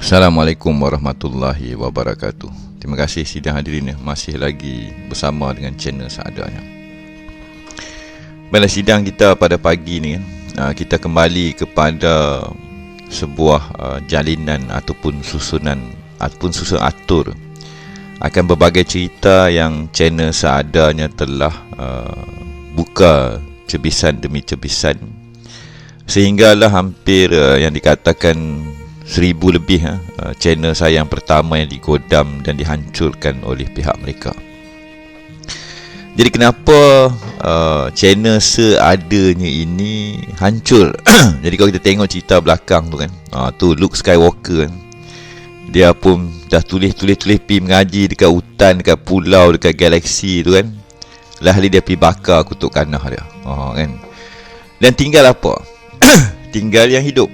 Assalamualaikum warahmatullahi wabarakatuh. Terima kasih sidang hadirin masih lagi bersama dengan channel seadanya. Baiklah, sidang kita pada pagi ni kita kembali kepada sebuah jalinan ataupun susunan atur akan berbagai cerita yang channel seadanya telah buka cebisan demi cebisan, sehinggalah hampir yang dikatakan 1000 lebih channel saya yang pertama yang digodam dan dihancurkan oleh pihak mereka. Jadi kenapa channel seadanya ini hancur? Jadi kalau kita tengok cerita belakang tu kan, tu Luke Skywalker kan, dia pun dah tulis pergi mengaji dekat hutan, dekat pulau, dekat galaksi tu kan. Lahli dia pergi bakar kutub kanah dia, kan. Dan tinggal apa? Tinggal yang hidup.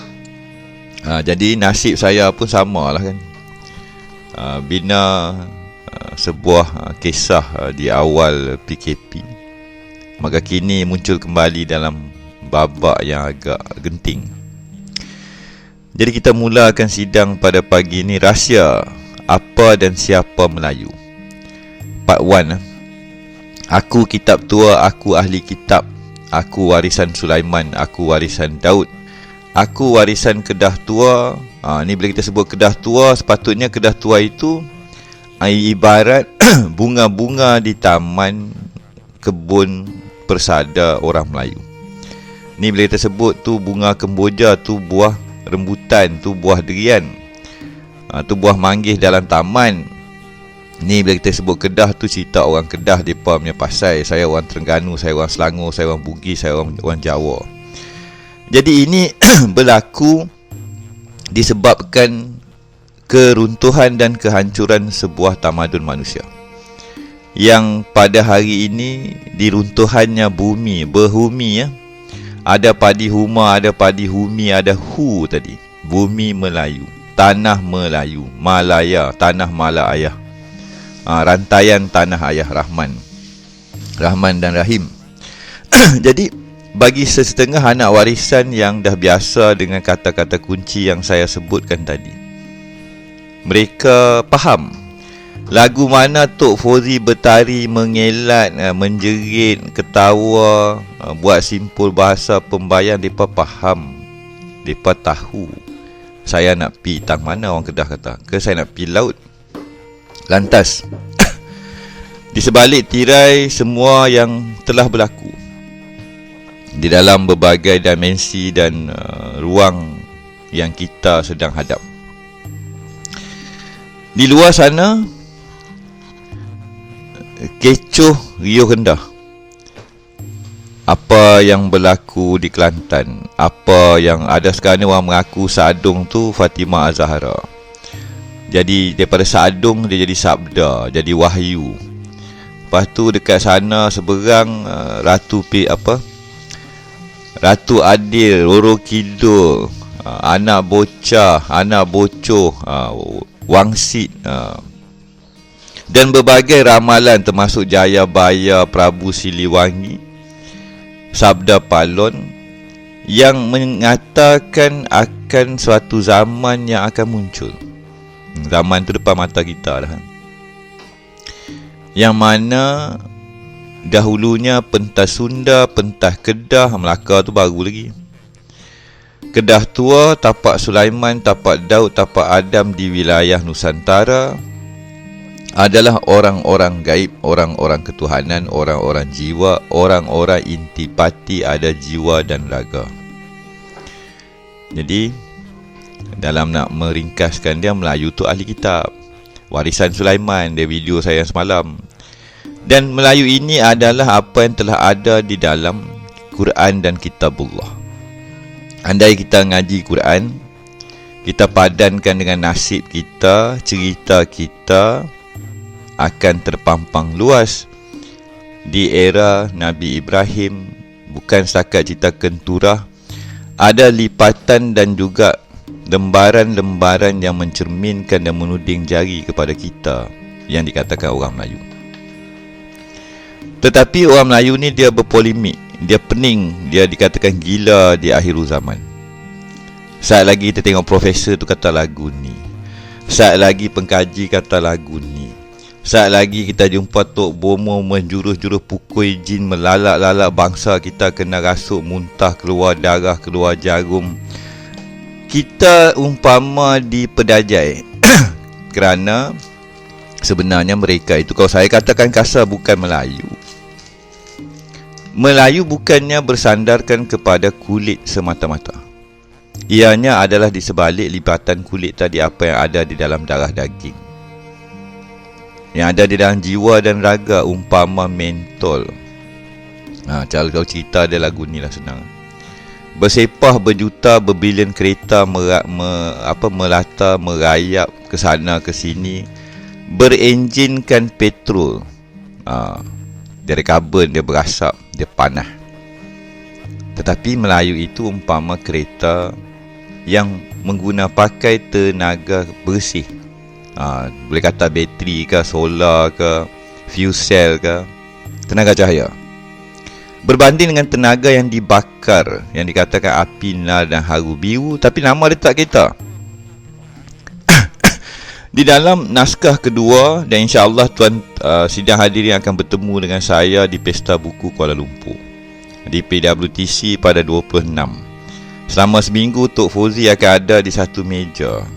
Jadi nasib saya pun samalah kan. Bina sebuah kisah di awal PKP, maka kini muncul kembali dalam babak yang agak genting. Jadi kita mulakan sidang pada pagi ini, rahsia apa dan siapa Melayu. Part 1. Aku kitab tua, aku ahli kitab. Aku warisan Sulaiman, aku warisan Daud. Aku warisan Kedah tua. Ni bila kita sebut Kedah tua, sepatutnya Kedah tua itu ibarat bunga-bunga di taman kebun persada orang Melayu. Ni bila kita sebut tu bunga kemboja, tu buah rembutan, tu buah durian, tu buah manggis dalam taman. Ni bila kita sebut Kedah tu cerita orang Kedah, mereka punya pasal. Saya orang Terengganu, saya orang Selangor, saya orang Bugis, saya orang Jawa. Jadi ini berlaku disebabkan keruntuhan dan kehancuran sebuah tamadun manusia, yang pada hari ini diruntuhannya bumi, berhumi ya. Ada padi huma, ada padi humi, ada hu tadi. Bumi Melayu, tanah Melayu, Malaya, tanah Mala Ayah. Rantaian tanah ayah Rahman dan Rahim. Jadi bagi sesetengah anak warisan yang dah biasa dengan kata-kata kunci yang saya sebutkan tadi, mereka faham lagu mana Tok Fauzi bertari, mengelat, menjerit, ketawa, buat simpul bahasa pembayan. Mereka faham, mereka tahu saya nak pi tang mana, orang Kedah kata, ke saya nak pi laut. Lantas di sebalik tirai semua yang telah berlaku di dalam berbagai dimensi dan ruang yang kita sedang hadap, di luar sana kecoh riuh rendah. Apa yang berlaku di Kelantan, apa yang ada sekarang ni, orang mengaku Sadung tu Fatimah Az-Zahra. Jadi daripada Sadung dia jadi Sabda, jadi Wahyu. Lepas tu dekat sana seberang Ratu Adil, Roro Kidul, anak bocah, anak bocor, wangsit, dan berbagai ramalan termasuk Jayabaya, Prabu Siliwangi, Sabda Palon, yang mengatakan akan suatu zaman yang akan muncul. Zaman tu depan mata kita dah, yang mana dahulunya pentas Sunda, pentas Kedah, Melaka tu baru lagi. Kedah tua, tapak Sulaiman, tapak Daud, tapak Adam di wilayah Nusantara adalah orang-orang gaib, orang-orang ketuhanan, orang-orang jiwa, orang-orang intipati, ada jiwa dan raga. Jadi dalam nak meringkaskan dia, Melayu tu ahli kitab, warisan Sulaiman, dia video saya semalam. Dan Melayu ini adalah apa yang telah ada di dalam Quran dan Kitabullah. Andai kita ngaji Quran, kita padankan dengan nasib kita, cerita kita akan terpampang luas di era Nabi Ibrahim. Bukan setakat cerita kenturah, ada lipatan dan juga lembaran-lembaran yang mencerminkan dan menuding jari kepada kita yang dikatakan orang Melayu. Tetapi orang Melayu ni dia berpolemik, dia pening, dia dikatakan gila di akhir zaman. Saat lagi kita tengok profesor tu kata lagu ni, Saat lagi pengkaji kata lagu ni, saat lagi kita jumpa Tok Bomo menjurus-jurus pukul jin, melalak-lalak bangsa kita kena rasuk, muntah, keluar darah, keluar jarum. Kita umpama di pedajai kerana sebenarnya mereka itu, kalau saya katakan kasar, bukan Melayu. Melayu bukannya bersandarkan kepada kulit semata-mata. Ianya adalah di sebalik libatan kulit tadi, apa yang ada di dalam darah daging, yang ada di dalam jiwa dan raga, umpama mentol. Kalau cerita dia lagu ni lah senang. Bersepah berjuta berbilion kereta melata merayap ke sana ke sini, berenjinkan petrol. Dia ada karbon, dia berasap, dia panas. Tetapi Melayu itu umpama kereta yang mengguna pakai tenaga bersih. Boleh kata bateri ke, solar ke, fuel cell ke, tenaga cahaya. Berbanding dengan tenaga yang dibakar, yang dikatakan api, nar dan haru biru, tapi nama dia tak kereta. Di dalam naskah kedua, dan insya-Allah tuan sidang hadirin akan bertemu dengan saya di Pesta Buku Kuala Lumpur, di PWTC pada 26. Selama seminggu Tok Fauzi akan ada di satu meja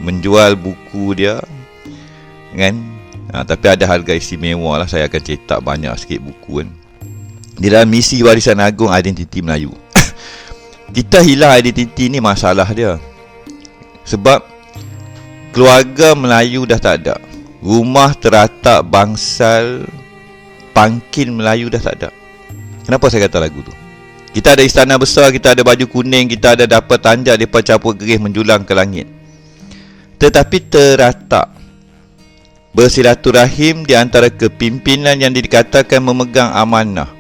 menjual buku dia, kan? Tapi ada harga istimewa lah. Saya akan cetak banyak sikit buku, kan? Di dalam misi warisan agung identiti Melayu. Kita hilang identiti ni masalah dia. Sebab keluarga Melayu dah tak ada. Rumah teratak bangsal pangkin Melayu dah tak ada. Kenapa saya kata lagu tu? Kita ada istana besar, kita ada baju kuning, kita ada dapat tanjak depa capur gerih menjulang ke langit. Tetapi teratak bersilaturahim di antara kepimpinan yang dikatakan memegang amanah.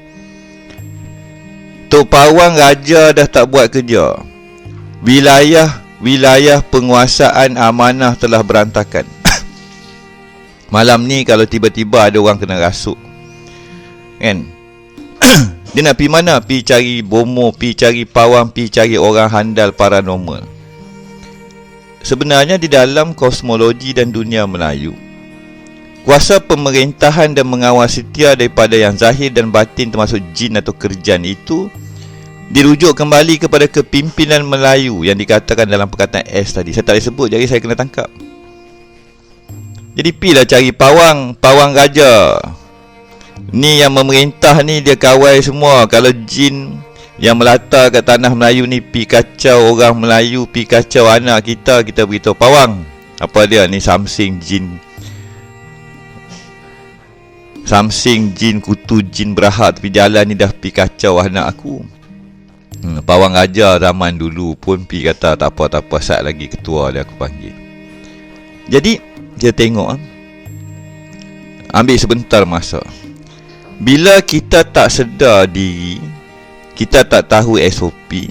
Tok Pawang Raja dah tak buat kerja. Wilayah penguasaan amanah telah berantakan. Malam ni kalau tiba-tiba ada orang kena rasuk, kan? Dia nak pergi mana? Pergi cari bomo, pergi cari pawang, pergi cari orang handal paranormal. Sebenarnya di dalam kosmologi dan dunia Melayu, kuasa pemerintahan dan mengawal setia daripada yang zahir dan batin, termasuk jin atau kerjan itu, dirujuk kembali kepada kepimpinan Melayu yang dikatakan dalam perkataan S tadi. Saya tak boleh sebut, jadi saya kena tangkap. Jadi pilah cari pawang raja. Ni yang memerintah ni, dia kawal semua. Kalau jin yang melata kat tanah Melayu ni pi kacau orang Melayu, pi kacau anak kita, kita beritahu pawang. Apa dia ni? Samsing jin kutu jin berahat tepi jalan ni dah pi kacau anak aku. Pawang raja zaman dulu pun pi kata tak apa, saat lagi ketua dia aku panggil. Jadi dia tengok, ambil sebentar masa. Bila kita tak sedar diri, kita tak tahu SOP,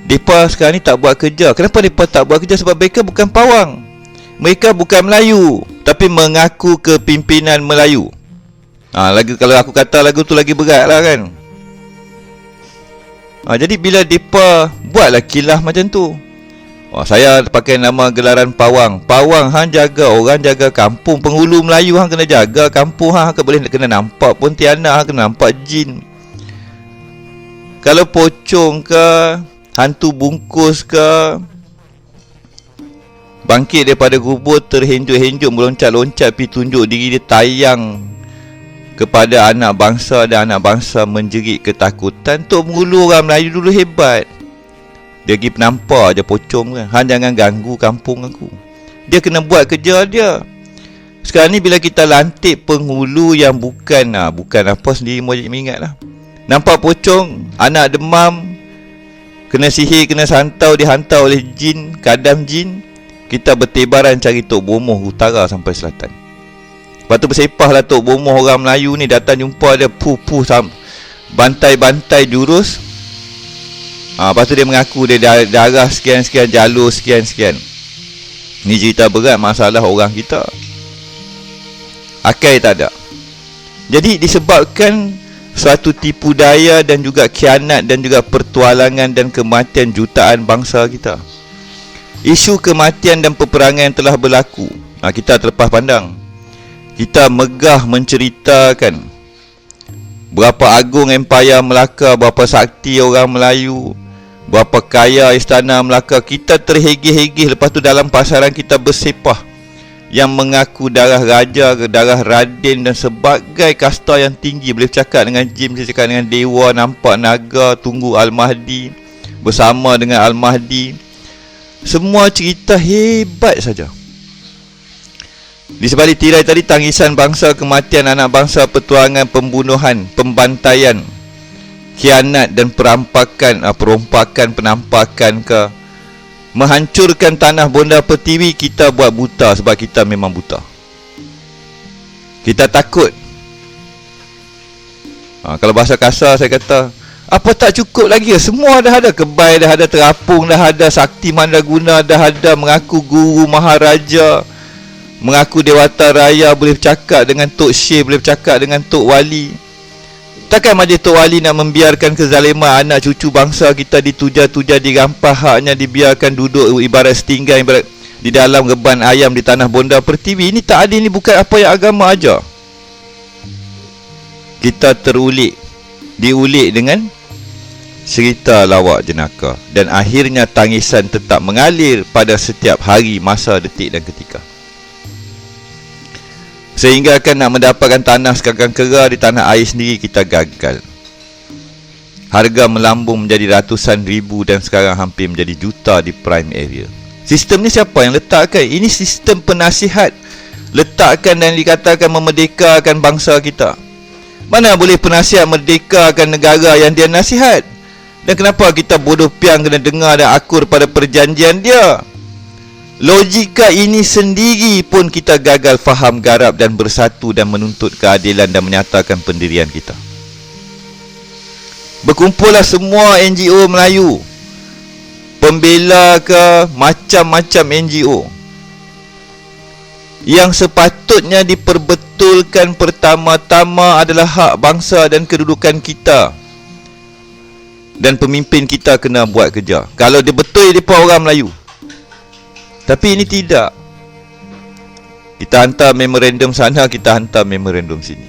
mereka sekarang ni tak buat kerja. Kenapa mereka tak buat kerja? Sebab mereka bukan pawang, mereka bukan Melayu, tapi mengaku kepimpinan Melayu. Lagi kalau aku kata lagu tu lagi berat lah, kan? Jadi bila mereka buatlah kilah macam tu, saya pakai nama gelaran pawang. Pawang hang jaga orang, jaga kampung. Penghulu Melayu hang kena jaga kampung hang. Hang boleh kena nampak pontianak, hang kena nampak jin. Kalau pocong ke, hantu bungkus ke, bangkit daripada kubur, terhenjuk-henjuk, meloncat-loncat, pergi tunjuk diri dia, tayang kepada anak bangsa, dan anak bangsa menjerit ketakutan. Tok Penghulu orang Melayu dulu hebat. Dia pergi penampak je pocong kan. Hang jangan ganggu kampung aku. Dia kena buat kerja dia. Sekarang ni bila kita lantik penghulu yang bukan apa sendiri, wajib mengingat lah. Nampak pocong, anak demam, kena sihir, kena santau, dihantar oleh jin, kadam jin, kita bertebaran cari Tok Bomoh utara sampai selatan. Lepas tu bersepahlah Tok Bomoh orang Melayu ni, datang jumpa dia, bantai-bantai jurus. Lepas tu dia mengaku dia darah sekian-sekian, jalur sekian-sekian. Ni cerita berat masalah orang kita. Akal tak ada. Jadi disebabkan suatu tipu daya dan juga khianat dan juga pertualangan dan kematian jutaan bangsa kita. Isu kematian dan peperangan yang telah berlaku, kita terlepas pandang. Kita megah menceritakan berapa agung Empayar Melaka, berapa sakti orang Melayu, berapa kaya istana Melaka. Kita terhegih-hegih, lepas tu dalam pasaran kita bersepah yang mengaku darah raja, darah raden dan sebagai kasta yang tinggi. Boleh cakap dengan jin, boleh cakap dengan dewa, nampak naga, tunggu Al-Mahdi, bersama dengan Al-Mahdi. Semua cerita hebat saja. Di sebalik tirai tadi, tangisan bangsa, kematian anak bangsa, petualangan, pembunuhan, pembantaian, khianat dan perompakan, penampakan ke menghancurkan tanah Bonda Pertiwi. Kita buat buta sebab kita memang buta. Kita takut. Kalau bahasa kasar saya kata, apa tak cukup lagi? Semua dah ada. Kebai dah ada, terapung dah ada, sakti mandaguna dah ada, mengaku guru maharaja, mengaku dewata raya, boleh bercakap dengan Tok Syekh, boleh bercakap dengan Tok Wali. Takkan majlis Tok Wali nak membiarkan kezaliman anak cucu bangsa kita dituja-tuja, dirampas haknya, dibiarkan duduk ibarat setinggan, ibarat di dalam reban ayam di tanah Bonda Pertiwi? Ini tak adil, ini bukan apa yang agama ajar. Kita diulik dengan cerita lawak jenaka, dan akhirnya tangisan tetap mengalir pada setiap hari, masa, detik dan ketika. Sehingga akan nak mendapatkan tanah sekagang kera di tanah air sendiri, kita gagal. Harga melambung menjadi ratusan ribu dan sekarang hampir menjadi juta di prime area. Sistem ni siapa yang letakkan? Ini sistem penasihat letakkan dan dikatakan memerdekakan bangsa kita. Mana boleh penasihat merdekakan negara yang dia nasihat? Dan kenapa kita bodoh piang kena dengar dan akur pada perjanjian dia? Logika ini sendiri pun kita gagal faham, garap dan bersatu dan menuntut keadilan dan menyatakan pendirian kita. Berkumpullah semua NGO Melayu, pembela ke macam-macam NGO, yang sepatutnya diperbetulkan pertama-tama adalah hak bangsa dan kedudukan kita. Dan pemimpin kita kena buat kerja. Kalau dia betul, dia pun orang Melayu. Tapi ini tidak. Kita hantar memorandum sana, kita hantar memorandum sini.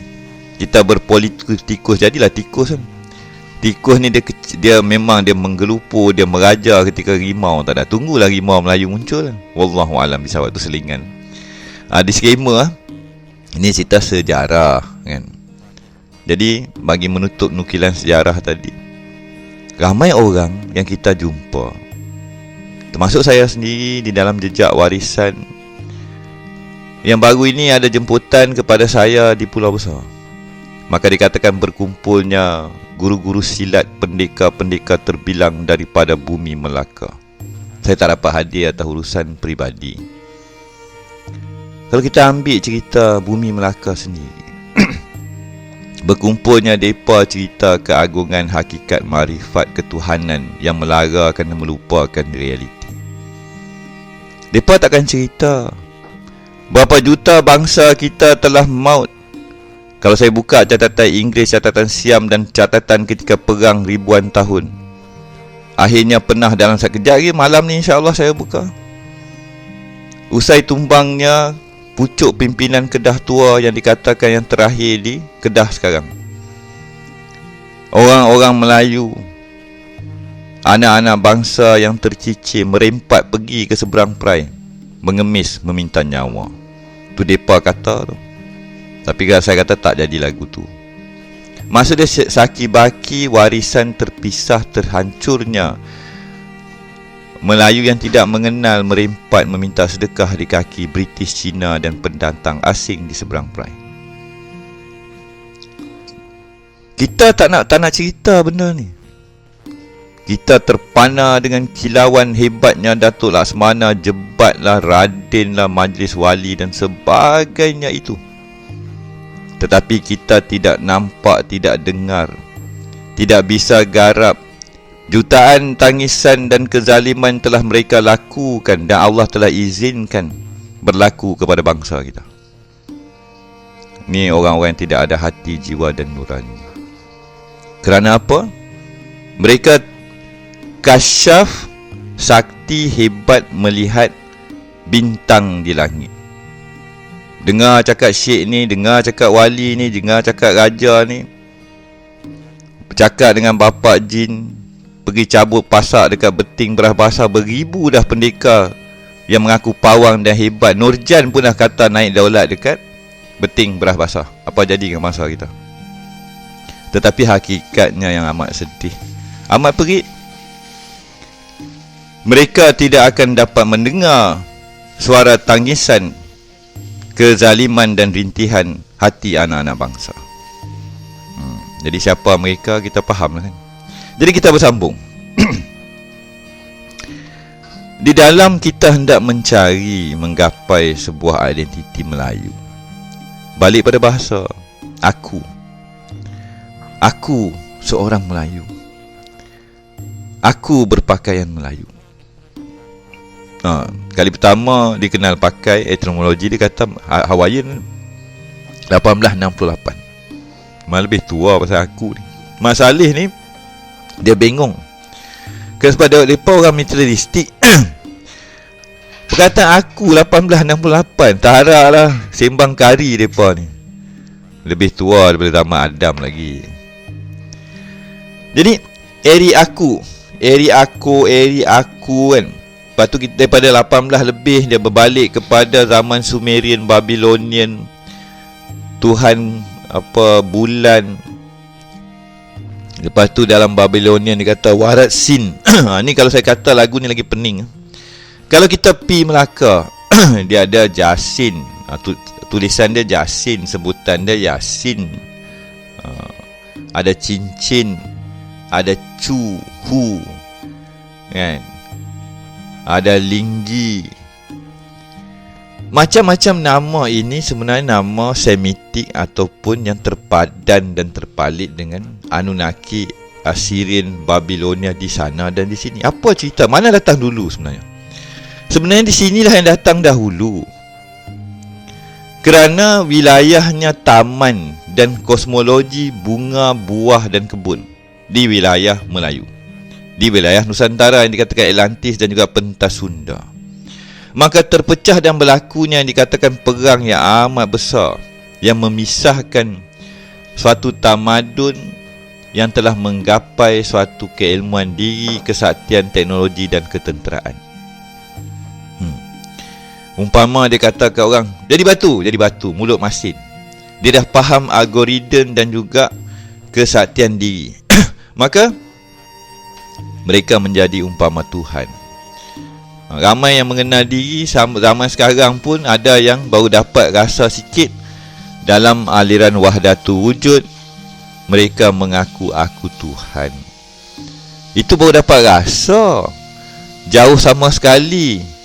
Kita berpolitikus, jadilah tikus kan. Tikus ni dia memang dia menggelupur, dia meraja ketika rimau tak ada. Tunggulah rimau Melayu muncul. Wallahualam bisawab, tu selingan. Disclaimer ini cerita sejarah kan. Jadi bagi menutup nukilan sejarah tadi, ramai orang yang kita jumpa, termasuk saya sendiri, di dalam jejak warisan yang baru ini ada jemputan kepada saya di Pulau Besar. Maka dikatakan berkumpulnya guru-guru silat, pendekar-pendekar terbilang daripada bumi Melaka. Saya tak dapat hadir atas urusan peribadi. Kalau kita ambil cerita bumi Melaka sendiri, berkumpulnya mereka cerita keagungan hakikat marifat ketuhanan yang melara kerana melupakan realiti. Mereka takkan cerita berapa juta bangsa kita telah maut. Kalau saya buka catatan Inggeris, catatan Siam dan catatan ketika perang ribuan tahun, akhirnya pernah dalam sekejap lagi, malam ni insya-Allah saya buka. Usai tumbangnya pucuk pimpinan Kedah tua yang dikatakan yang terakhir di Kedah sekarang, orang-orang Melayu, anak-anak bangsa yang tercicir merempat pergi ke seberang perai, mengemis meminta nyawa. Tu depa kata tu. Tapi saya kata tak jadi lagu tu. Maksud dia saki baki warisan terpisah, terhancurnya Melayu yang tidak mengenal merempat meminta sedekah di kaki British, Cina dan pendatang asing di seberang perai. Kita tak nak cerita benda ni. Kita terpana dengan kilauan hebatnya Datuk Laksmana, Jebatlah, Radenlah, Majlis Wali dan sebagainya itu. Tetapi kita tidak nampak, tidak dengar, tidak bisa garap. Jutaan tangisan dan kezaliman telah mereka lakukan dan Allah telah izinkan berlaku kepada bangsa kita. Ni orang-orang yang tidak ada hati, jiwa dan nurani. Kerana apa? Mereka kasyaf sakti seperti hebat melihat bintang di langit. Dengar cakap syekh ni, dengar cakap wali ni, dengar cakap raja ni, bercakap dengan bapak jin, pergi cabut pasak dekat beting beras basah. Beribu dah pendekar yang mengaku pawang dan hebat. Nurjan pun dah kata naik daulat dekat beting beras basah. Apa jadi dengan bangsa kita? Tetapi hakikatnya yang amat sedih, amat perit. Mereka tidak akan dapat mendengar suara tangisan, kezaliman dan rintihan hati anak-anak bangsa. Jadi siapa mereka, kita faham lah kan. Jadi kita bersambung. Di dalam kita hendak mencari, menggapai sebuah identiti Melayu, balik pada bahasa. Aku seorang Melayu. Aku berpakaian Melayu. Kali pertama dia kenal pakai etimologi, dia kata Hawaiian 1868. Malah lebih tua pasal aku ni. Mak Saleh ni dia bengong. Sebab mereka orang materialistik. Perkataan aku 1868, tak harap lah sembang kari mereka ni. Lebih tua daripada zaman Adam lagi. Jadi eri aku kan. Lepas tu kita daripada 18 lebih dia berbalik kepada zaman Sumerian, Babylonian, Tuhan bulan. Lepas tu dalam Babylonian dia kata Warat Sin. Ni kalau saya kata lagu ni lagi pening. Kalau kita pi Melaka, dia ada Jasin. Tulisan dia Jasin, sebutan dia Yasin. Ada cincin, ada cu, hu, kan? Ada linggi. Macam-macam nama ini sebenarnya nama Semitik ataupun yang terpadan dan terpalit dengan Anunnaki, Assyrian, Babilonia di sana dan di sini. Apa cerita? Mana datang dulu sebenarnya? Sebenarnya di sinilah yang datang dahulu. Kerana wilayahnya taman dan kosmologi bunga, buah dan kebun di wilayah Melayu, di wilayah Nusantara yang dikatakan Atlantis dan juga pentas Sunda. Maka terpecah dan berlakunya yang dikatakan perang yang amat besar yang memisahkan suatu tamadun yang telah menggapai suatu keilmuan diri, kesaktian, teknologi dan ketenteraan. Umpama dia kata ke orang, jadi batu, mulut masin. Dia dah faham algoritma dan juga kesaktian diri. Maka mereka menjadi umpama Tuhan. Ramai yang mengenal diri zaman sekarang pun ada yang baru dapat rasa sikit dalam aliran Wahdatul Wujud. Mereka mengaku aku Tuhan. Itu baru dapat rasa. Jauh sama sekali.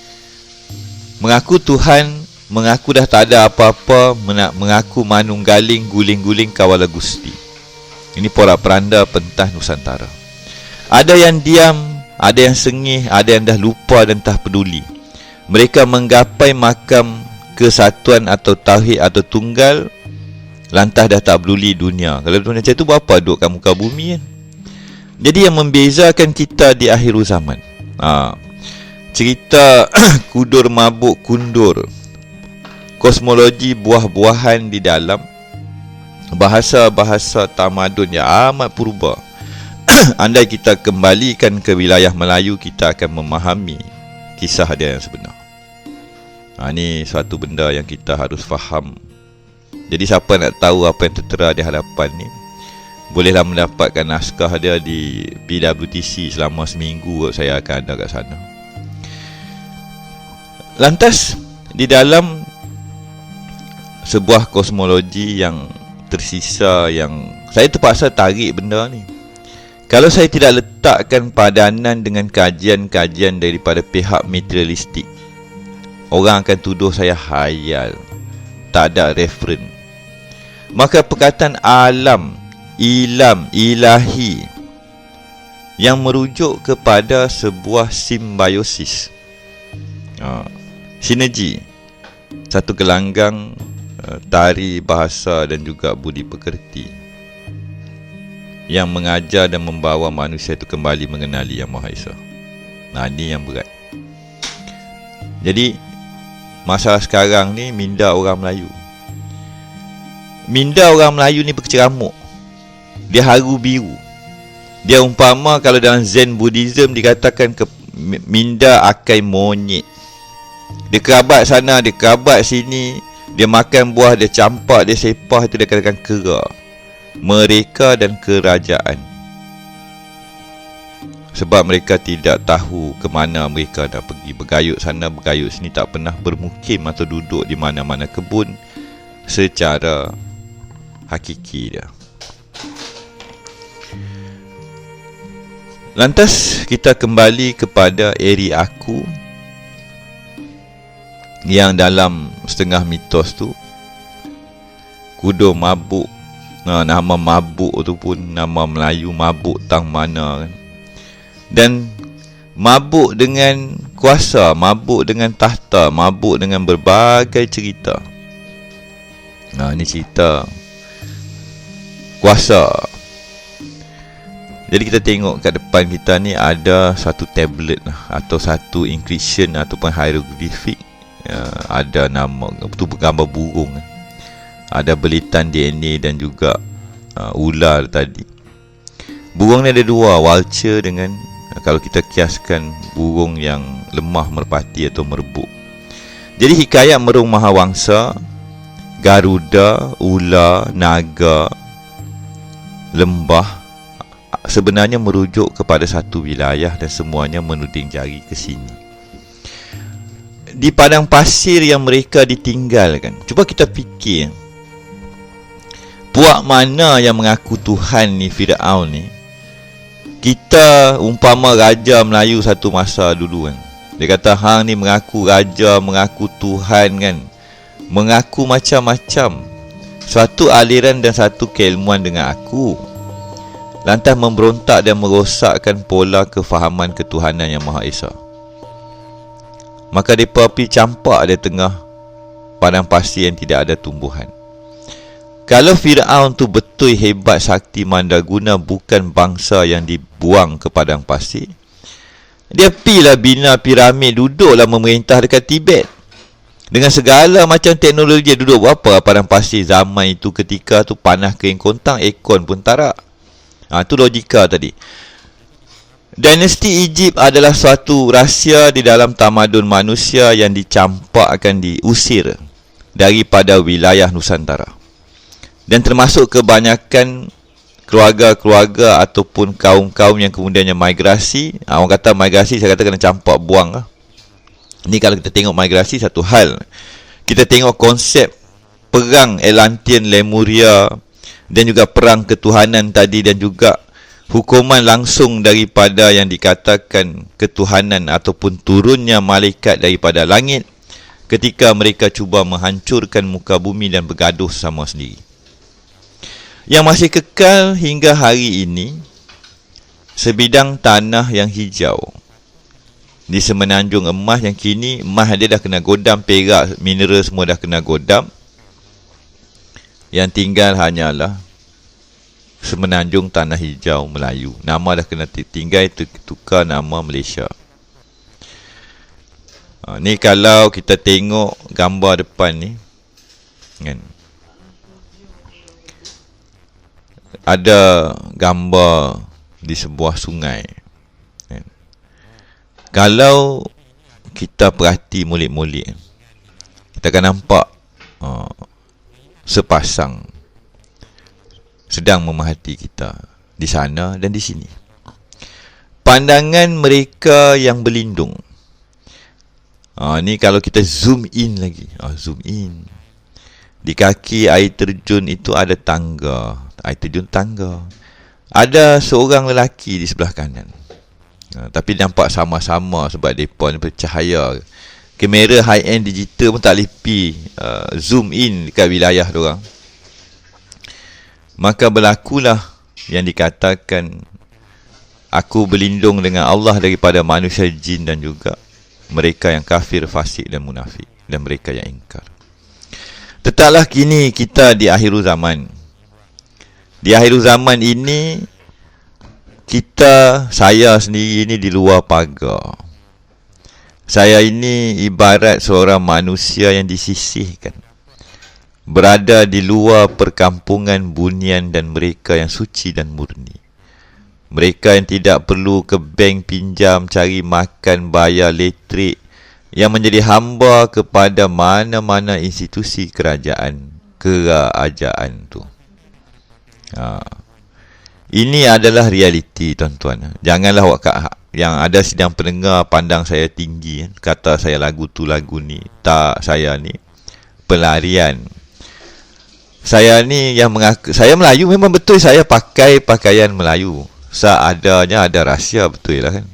Mengaku Tuhan, mengaku dah tak ada apa-apa, mengaku manunggaling, guling-guling kawala Gusti. Ini pola peranda pentas Nusantara. Ada yang diam, ada yang sengih, ada yang dah lupa dan tak peduli. Mereka menggapai makam kesatuan atau tauhid atau tunggal, lantas dah tak peduli dunia. Kalau macam tu buat apa duduk kat muka bumi kan? Jadi yang membezakan kita di akhir zaman, cerita kudur mabuk kundur, kosmologi buah-buahan di dalam, bahasa-bahasa tamadun yang amat purba. Andai kita kembalikan ke wilayah Melayu, kita akan memahami kisah dia yang sebenar. Ini suatu benda yang kita harus faham. Jadi siapa nak tahu apa yang tertera di hadapan ni, bolehlah mendapatkan naskah dia di PWTC selama seminggu. Saya akan ada kat sana. Lantas di dalam sebuah kosmologi yang tersisa, yang saya terpaksa tarik benda ni. Kalau saya tidak letakkan padanan dengan kajian-kajian daripada pihak materialistik, orang akan tuduh saya hayal, tak ada referen. Maka perkataan alam, ilam, ilahi yang merujuk kepada sebuah simbiosis, sinergi, satu gelanggang tari, bahasa dan juga budi pekerti yang mengajar dan membawa manusia itu kembali mengenali Yang Maha Esa. Ini yang berat. Jadi masalah sekarang ni minda orang Melayu. Minda orang Melayu ni berkeceramuk. Dia haru biru. Dia umpama kalau dalam Zen Buddhism dikatakan minda akai monyet. Dia kerabat sana, dia kerabat sini, dia makan buah, dia campak, dia sepah, itu dia katakan kera. Mereka dan kerajaan. Sebab mereka tidak tahu ke mana mereka nak pergi. Bergayut sana, bergayut sini, tak pernah bermukim atau duduk di mana-mana kebun secara hakiki dia. Lantas kita kembali kepada Eri Aku yang dalam setengah mitos tu kudo mabuk. Nama mabuk tu pun nama Melayu, mabuk tang mana kan. Dan mabuk dengan kuasa, mabuk dengan tahta, mabuk dengan berbagai cerita. Ni cerita kuasa. Jadi kita tengok kat depan kita ni ada satu tablet atau satu encryption ataupun hieroglifik. Ada nama tu bergambar burung. Ada belitan DNA dan juga ular tadi. Burung ni ada dua, vulture dengan kalau kita kiaskan burung yang lemah merpati atau merbuk. Jadi hikayat Merung Mahawangsa, Garuda, ular, naga, lembah sebenarnya merujuk kepada satu wilayah dan semuanya menuding jari ke sini. Di padang pasir yang mereka ditinggalkan. Cuba kita fikir, puak mana yang mengaku Tuhan ni, Firaun ni. Kita umpama raja Melayu satu masa dulu kan. Dia kata hang ni mengaku raja, mengaku Tuhan kan. Mengaku macam-macam. Suatu aliran dan satu keilmuan dengan aku. Lantas memberontak dan merosakkan pola kefahaman ketuhanan yang Maha Esa. Maka mereka pergi campak di tengah padang pasir yang tidak ada tumbuhan. Kalau Firaun tu betul hebat sakti mandaguna, bukan bangsa yang dibuang ke padang pasir, dia pilah bina piramid, duduklah memerintah dekat Tibet. Dengan segala macam teknologi, dia duduk buat apa padang pasir zaman itu, ketika tu panah kering kontang, aircon pun tarak. Itu logika tadi. Dinasti Egypt adalah suatu rahsia di dalam tamadun manusia yang dicampak akan diusir daripada wilayah Nusantara. Dan termasuk kebanyakan keluarga-keluarga ataupun kaum-kaum yang kemudiannya migrasi. Orang kata migrasi, saya kata kena campak buang lah. Ni kalau kita tengok migrasi satu hal. Kita tengok konsep perang Atlantean, Lemuria dan juga perang ketuhanan tadi, dan juga hukuman langsung daripada yang dikatakan ketuhanan ataupun turunnya malaikat daripada langit ketika mereka cuba menghancurkan muka bumi dan bergaduh sama sendiri. Yang masih kekal hingga hari ini, sebidang tanah yang hijau di Semenanjung Emas, yang kini emas dia dah kena godam, perak, mineral semua dah kena godam. Yang tinggal hanyalah Semenanjung Tanah Hijau Melayu. Nama dah kena tinggal, tukar nama Malaysia. Ni kalau kita tengok gambar depan ni kan, ada gambar di sebuah sungai kan. Kalau kita perhati molek-molek, kita akan nampak sepasang sedang memerhati kita di sana dan di sini. Pandangan mereka yang berlindung. Ni kalau kita zoom in lagi. Zoom in. Di kaki air terjun itu ada tangga. Air terjun tangga. Ada seorang lelaki di sebelah kanan. Tapi nampak sama-sama sebab mereka ni bercahaya. Kamera high-end digital pun tak boleh zoom in dekat wilayah diorang. Maka berlakulah yang dikatakan, aku berlindung dengan Allah daripada manusia, jin dan juga mereka yang kafir, fasik dan munafik, dan mereka yang ingkar. Tetaplah kini kita di akhir zaman. Di akhir zaman ini, saya sendiri ini di luar pagar. Saya ini ibarat seorang manusia yang disisihkan, berada di luar perkampungan bunian dan mereka yang suci dan murni. Mereka yang tidak perlu ke bank pinjam, cari makan, bayar elektrik, yang menjadi hamba kepada mana-mana institusi kerajaan tu. Ini adalah realiti, tuan-tuan. Janganlah yang ada sidang pendengar pandang saya tinggi, kata saya lagu tu lagu ni. Tak, saya ni pelarian. Saya ni yang mengaku saya Melayu, memang betul saya pakai pakaian Melayu. Seadanya, ada rahsia, betul lah kan.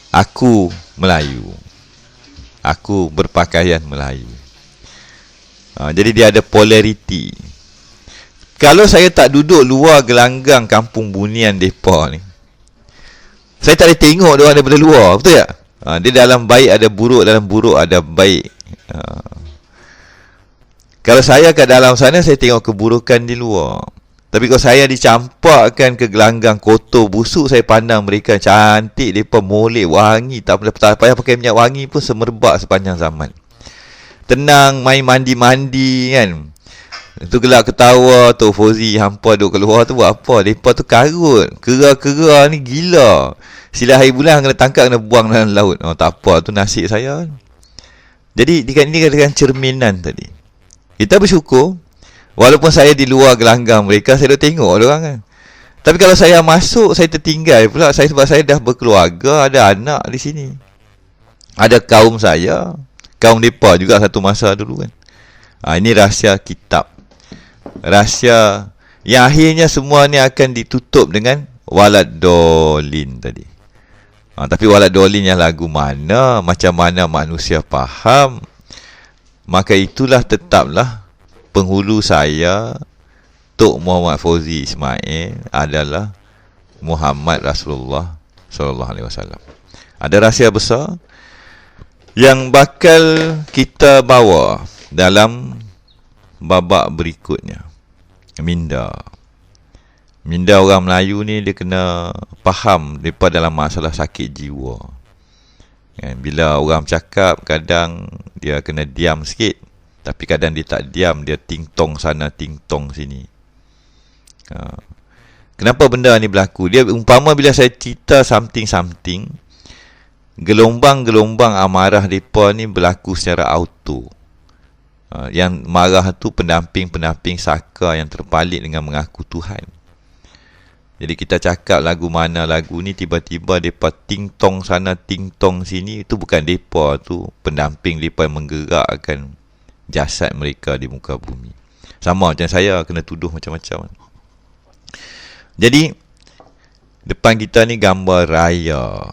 Aku Melayu. Aku berpakaian Melayu. Jadi dia ada polariti. Kalau saya tak duduk luar gelanggang kampung bunian mereka ni, saya tak boleh tengok dia orang daripada luar, betul tak? Dia dalam baik ada buruk, dalam buruk ada baik. Kalau saya kat dalam sana, saya tengok keburukan di luar. Tapi kalau saya dicampakkan ke gelanggang kotor, busuk, saya pandang mereka cantik, mereka molek, wangi. Tak payah pakai minyak wangi pun semerbak sepanjang zaman. Tenang, main mandi-mandi kan. Itu gelak ketawa, Tok Fauzi hampa duduk keluar tu buat apa? Mereka tu karut. Kera-kera ni gila. Sila hari bulan kena tangkap, kena buang dalam laut. Tak apa, tu nasib saya. Jadi ini katakan cerminan tadi. Kita bersyukur, walaupun saya di luar gelanggang mereka, saya dah tengok orang kan. Tapi kalau saya masuk, saya tertinggal pula. Sebab saya dah berkeluarga, ada anak di sini. Ada kaum saya, kaum mereka juga satu masa dulu kan. Ini rahsia kitab. Rahsia yang akhirnya semua ni akan ditutup dengan walad dolin tadi. Tapi walad dolin yang lagu mana, macam mana manusia faham, maka itulah tetaplah penghulu saya, Tok Muhammad Fauzi Ismail adalah Muhammad Rasulullah SAW. Ada rahsia besar yang bakal kita bawa dalam babak berikutnya. Minda orang Melayu ni dia kena faham daripada dalam masalah sakit jiwa. Bila orang cakap, kadang dia kena diam sikit. Tapi kadang dia tak diam, dia ting-tong sana, ting-tong sini. Kenapa benda ni berlaku? Dia umpama bila saya cerita something, gelombang-gelombang amarah mereka ni berlaku secara auto. Yang marah tu pendamping-pendamping saka yang terpalit dengan mengaku Tuhan. Jadi kita cakap lagu mana lagu ni, tiba-tiba mereka ting-tong sana, ting-tong sini. Itu bukan mereka tu, pendamping mereka yang menggerakkan jasad mereka di muka bumi. Sama macam saya kena tuduh macam-macam. Jadi depan kita ni gambar raya.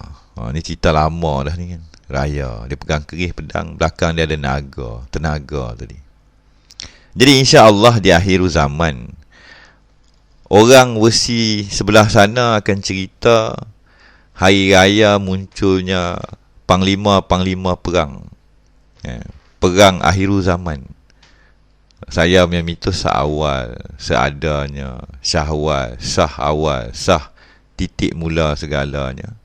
Ni cerita lama dah ni kan. Raya, dia pegang kerih pedang, belakang dia ada tenaga tadi. Jadi insya-Allah di akhir zaman, orang versi sebelah sana akan cerita hari raya munculnya panglima-panglima perang. Perang akhir zaman. Saya punya mitos seawal, seadanya, syahwal, sah awal, sah titik mula segalanya.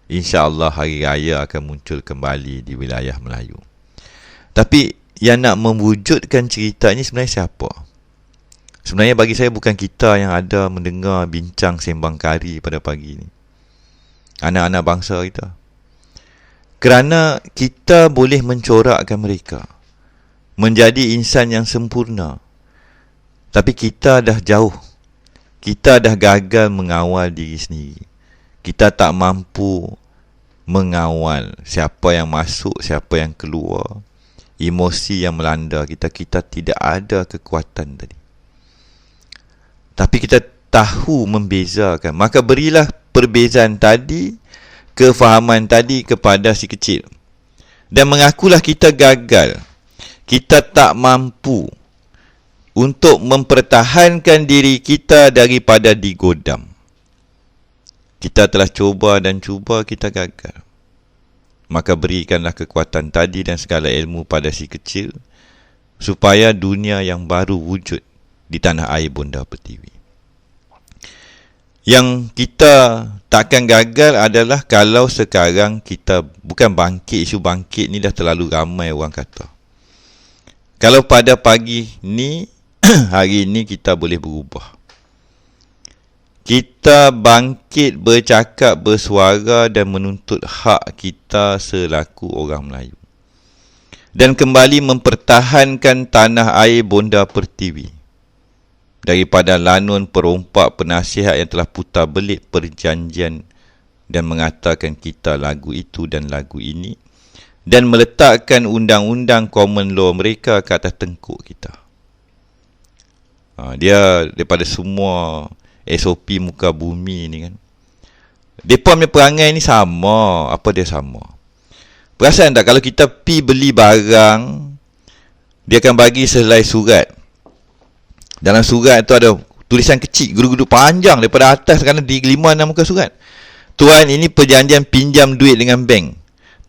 InsyaAllah hari raya akan muncul kembali di wilayah Melayu. Tapi yang nak mewujudkan cerita ini sebenarnya siapa? Sebenarnya bagi saya bukan kita yang ada mendengar bincang sembang kari pada pagi ini. Anak-anak bangsa kita. Kerana kita boleh mencorakkan mereka menjadi insan yang sempurna. Tapi kita dah jauh. Kita dah gagal mengawal diri sendiri. Kita tak mampu mengawal siapa yang masuk, siapa yang keluar. Emosi yang melanda kita, kita tidak ada kekuatan tadi. Tapi kita tahu membezakan. Maka berilah perbezaan tadi, kefahaman tadi kepada si kecil. Dan mengakulah kita gagal. Kita tak mampu untuk mempertahankan diri kita daripada digodam. Kita telah cuba dan cuba, kita gagal. Maka berikanlah kekuatan tadi dan segala ilmu pada si kecil, supaya dunia yang baru wujud di tanah air Bonda Pertiwi. Yang kita takkan gagal adalah kalau sekarang kita bukan bangkit, isu bangkit ni dah terlalu ramai orang kata. Kalau pada pagi ni, hari ni kita boleh berubah. Kita bangkit, bercakap, bersuara dan menuntut hak kita selaku orang Melayu. Dan kembali mempertahankan tanah air Bonda Pertiwi. Daripada lanun perompak penasihat yang telah putar belit perjanjian dan mengatakan kita lagu itu dan lagu ini. Dan meletakkan undang-undang common law mereka ke atas tengkuk kita. Dia daripada semua SOP muka bumi ni kan. Mereka punya perangai ni sama. Apa dia sama? Perasan tak kalau kita pi beli barang, dia akan bagi sehelai surat. Dalam surat tu ada tulisan kecil, guru-guru panjang daripada atas kerana di 5-6 muka surat. Tuan, ini perjanjian pinjam duit dengan bank.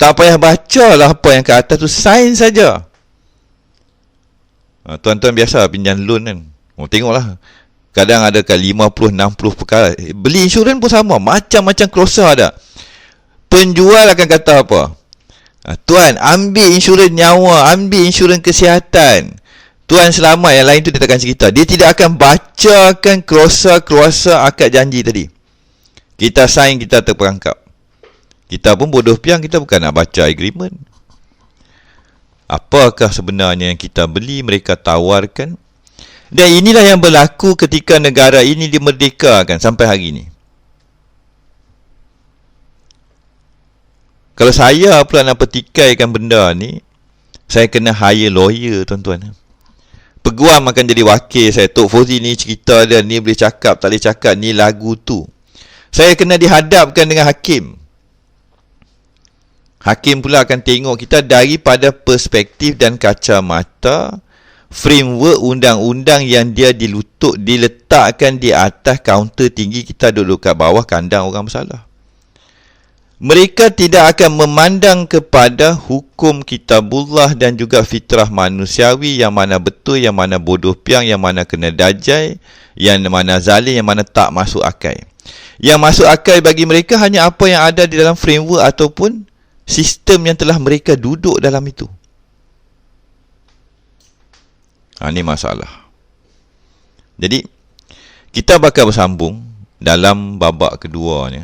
Tak payah baca lah apa yang kat atas tu, sign saja. Tuan-tuan biasa pinjam loan kan. Tengoklah. Kadang ada kat 50-60 perkara. Beli insurans pun sama. Macam-macam klausul ada. Penjual akan kata apa? Tuan, ambil insurans nyawa. Ambil insurans kesihatan. Tuan selamat. Yang lain tu dia takkan cerita. Dia tidak akan bacakan klausul akad janji tadi. Kita sign, kita terperangkap. Kita pun bodoh piang. Kita bukan nak baca agreement. Apakah sebenarnya yang kita beli, mereka tawarkan? Dan inilah yang berlaku ketika negara ini dimerdekakan sampai hari ini. Kalau saya pula nak petikaikan benda ni, saya kena hire lawyer, tuan-tuan. Peguam akan jadi wakil saya. Tok Fauzi ni cerita dia, ni boleh cakap, tak boleh cakap, ni lagu tu. Saya kena dihadapkan dengan hakim. Hakim pula akan tengok kita daripada perspektif dan kacamata framework undang-undang yang dia diletakkan di atas kaunter tinggi, kita duduk kat bawah kandang orang bersalah. Mereka tidak akan memandang kepada hukum kitabullah dan juga fitrah manusiawi, yang mana betul, yang mana bodoh piang, yang mana kena dajai, yang mana zalim, yang mana tak masuk akal. Yang masuk akal bagi mereka hanya apa yang ada di dalam framework ataupun sistem yang telah mereka duduk dalam itu. Ini masalah. Jadi, kita bakal bersambung dalam babak kedua ni,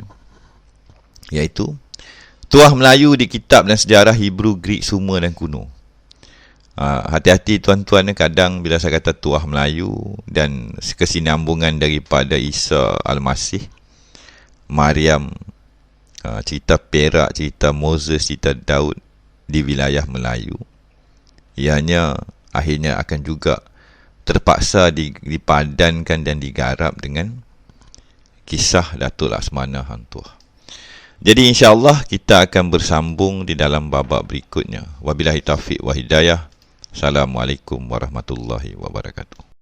iaitu Tuah Melayu di kitab dan sejarah Hebrew, Greek, Sumer dan kuno. Hati-hati tuan-tuan, kadang bila saya kata Tuah Melayu dan kesinambungan daripada Isa Al-Masih, Maryam, cerita Perak, cerita Moses, cerita Daud di wilayah Melayu, ianya akhirnya akan juga terpaksa dipadankan dan digarap dengan kisah Datuk Laksmana Hang Tuah. Jadi insya-Allah kita akan bersambung di dalam babak berikutnya. Wabillahi taufiq wa hidayah. Assalamualaikum warahmatullahi wabarakatuh.